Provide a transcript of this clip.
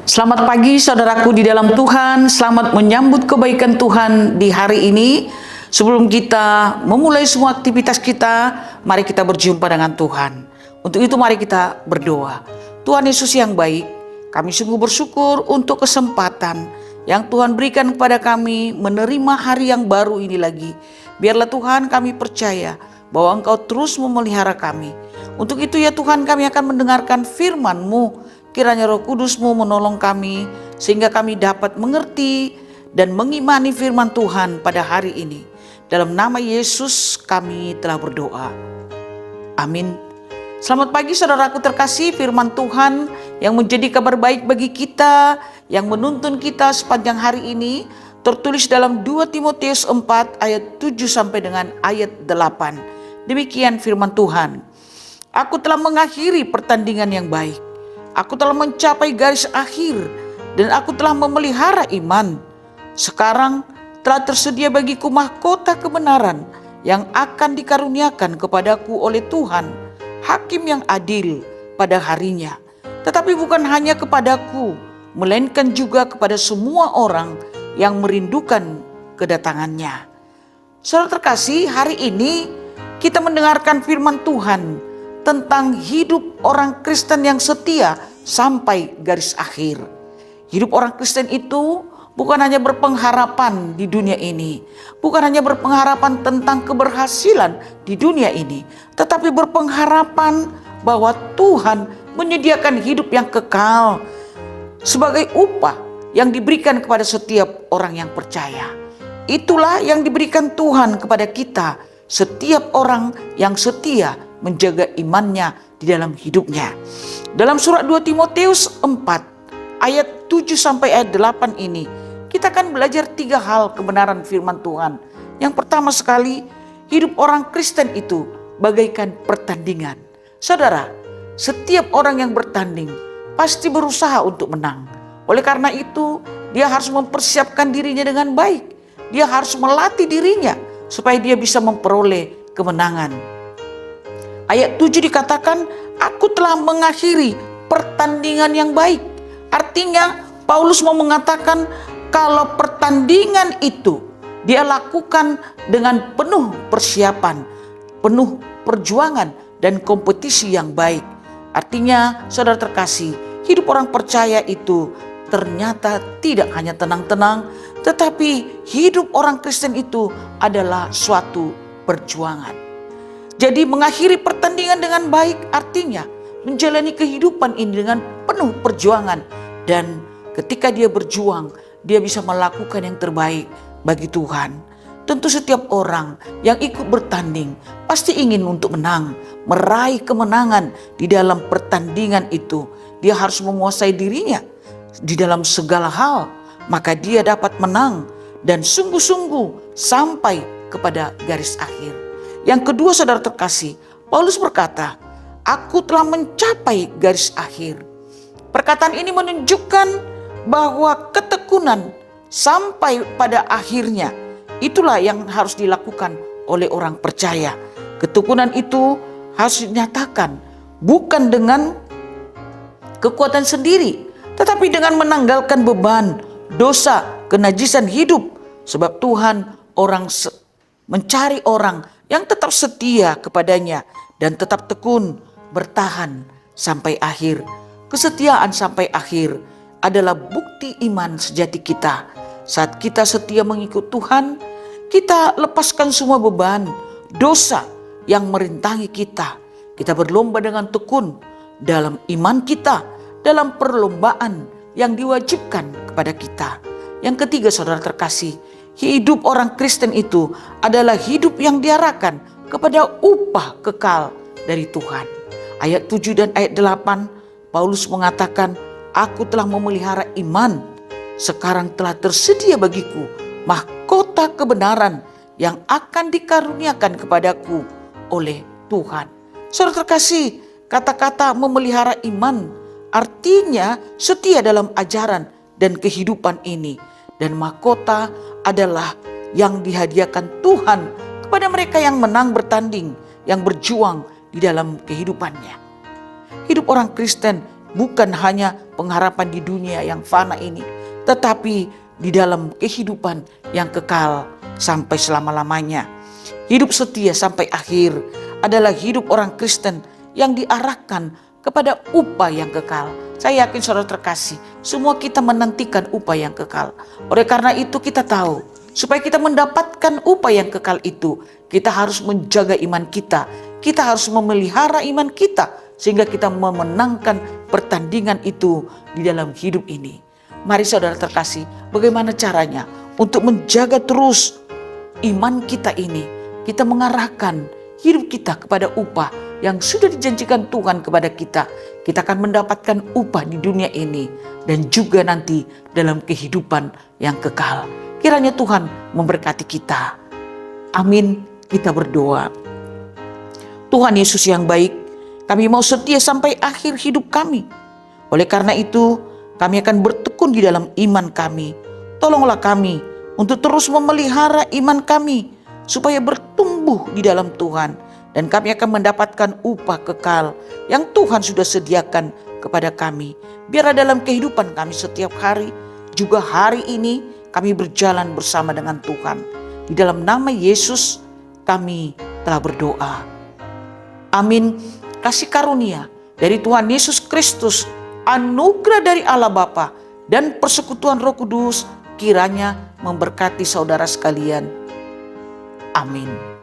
Selamat pagi saudaraku di dalam Tuhan, selamat menyambut kebaikan Tuhan di hari ini. Sebelum kita memulai semua aktivitas kita, mari kita berjumpa dengan Tuhan. Untuk itu mari kita berdoa. Tuhan Yesus yang baik, kami sungguh bersyukur untuk kesempatan yang Tuhan berikan kepada kami menerima hari yang baru ini lagi. Biarlah Tuhan kami percaya bahwa Engkau terus memelihara kami. Untuk itu ya Tuhan, kami akan mendengarkan firman-Mu. Kiranya Roh Kudus-Mu menolong kami sehingga kami dapat mengerti dan mengimani firman Tuhan pada hari ini. Dalam nama Yesus kami telah berdoa. Amin. Selamat pagi saudaraku terkasih, firman Tuhan yang menjadi kabar baik bagi kita, yang menuntun kita sepanjang hari ini, tertulis dalam 2 Timotius 4 ayat 7 sampai dengan ayat 8. Demikian firman Tuhan. Aku telah mengakhiri pertandingan yang baik. Aku telah mencapai garis akhir dan aku telah memelihara iman. Sekarang telah tersedia bagiku mahkota kebenaran yang akan dikaruniakan kepadaku oleh Tuhan, Hakim yang adil pada harinya. Tetapi bukan hanya kepadaku, melainkan juga kepada semua orang yang merindukan kedatangannya. Saudara terkasih, hari ini kita mendengarkan firman Tuhan tentang hidup orang Kristen yang setia sampai garis akhir. Hidup orang Kristen itu bukan hanya berpengharapan di dunia ini, bukan hanya berpengharapan tentang keberhasilan di dunia ini, tetapi berpengharapan bahwa Tuhan menyediakan hidup yang kekal sebagai upah yang diberikan kepada setiap orang yang percaya. Itulah yang diberikan Tuhan kepada kita, setiap orang yang setia menjaga imannya di dalam hidupnya. Dalam surat 2 Timotius 4 ayat 7 sampai ayat 8 ini, kita akan belajar 3 hal kebenaran firman Tuhan. Yang pertama sekali, hidup orang Kristen itu bagaikan pertandingan. Saudara, setiap orang yang bertanding pasti berusaha untuk menang. Oleh karena itu, dia harus mempersiapkan dirinya dengan baik. Dia harus melatih dirinya supaya dia bisa memperoleh kemenangan. Ayat 7 dikatakan, aku telah mengakhiri pertandingan yang baik. Artinya Paulus mau mengatakan kalau pertandingan itu dia lakukan dengan penuh persiapan, penuh perjuangan dan kompetisi yang baik. Artinya saudara terkasih, hidup orang percaya itu ternyata tidak hanya tenang-tenang, tetapi hidup orang Kristen itu adalah suatu perjuangan. Jadi mengakhiri pertandingan dengan baik artinya menjalani kehidupan ini dengan penuh perjuangan. Dan ketika dia berjuang, dia bisa melakukan yang terbaik bagi Tuhan. Tentu setiap orang yang ikut bertanding pasti ingin untuk menang, meraih kemenangan di dalam pertandingan itu. Dia harus menguasai dirinya di dalam segala hal, maka dia dapat menang dan sungguh-sungguh sampai kepada garis akhir. Yang kedua saudara terkasih, Paulus berkata, aku telah mencapai garis akhir. Perkataan ini menunjukkan bahwa ketekunan sampai pada akhirnya, itulah yang harus dilakukan oleh orang percaya. Ketekunan itu harus dinyatakan bukan dengan kekuatan sendiri, tetapi dengan menanggalkan beban, dosa, kenajisan hidup. Sebab Tuhan mencari orang yang tetap setia kepadanya dan tetap tekun bertahan sampai akhir. Kesetiaan sampai akhir adalah bukti iman sejati kita. Saat kita setia mengikut Tuhan, kita lepaskan semua beban, dosa yang merintangi kita. Kita berlomba dengan tekun dalam iman kita, dalam perlombaan yang diwajibkan kepada kita. Yang ketiga saudara terkasih, hidup orang Kristen itu adalah hidup yang diarahkan kepada upah kekal dari Tuhan. Ayat 7 dan ayat 8, Paulus mengatakan, aku telah memelihara iman. Sekarang telah tersedia bagiku mahkota kebenaran yang akan dikaruniakan kepadaku oleh Tuhan. Saudara terkasih, kata-kata memelihara iman artinya setia dalam ajaran dan kehidupan ini. Dan mahkota adalah yang dihadiahkan Tuhan kepada mereka yang menang bertanding, yang berjuang di dalam kehidupannya. Hidup orang Kristen bukan hanya pengharapan di dunia yang fana ini, tetapi di dalam kehidupan yang kekal sampai selama-lamanya. Hidup setia sampai akhir adalah hidup orang Kristen yang diarahkan kepada upah yang kekal. Saya yakin saudara terkasih, semua kita menantikan upah yang kekal. Oleh karena itu kita tahu, supaya kita mendapatkan upah yang kekal itu, kita harus menjaga iman kita. Kita harus memelihara iman kita, sehingga kita memenangkan pertandingan itu di dalam hidup ini. Mari saudara terkasih, bagaimana caranya untuk menjaga terus iman kita ini? Kita mengarahkan hidup kita kepada upah yang sudah dijanjikan Tuhan kepada kita. Kita akan mendapatkan upah di dunia ini dan juga nanti dalam kehidupan yang kekal. Kiranya Tuhan memberkati kita. Amin. Kita berdoa. Tuhan Yesus yang baik, kami mau setia sampai akhir hidup kami. Oleh karena itu, kami akan bertekun di dalam iman kami. Tolonglah kami untuk terus memelihara iman kami, supaya bertumbuh di dalam Tuhan. Dan kami akan mendapatkan upah kekal yang Tuhan sudah sediakan kepada kami. Biarlah dalam kehidupan kami setiap hari, juga hari ini kami berjalan bersama dengan Tuhan. Di dalam nama Yesus kami telah berdoa. Amin. Kasih karunia dari Tuhan Yesus Kristus, anugerah dari Allah Bapa, dan persekutuan Roh Kudus kiranya memberkati saudara sekalian. Amin.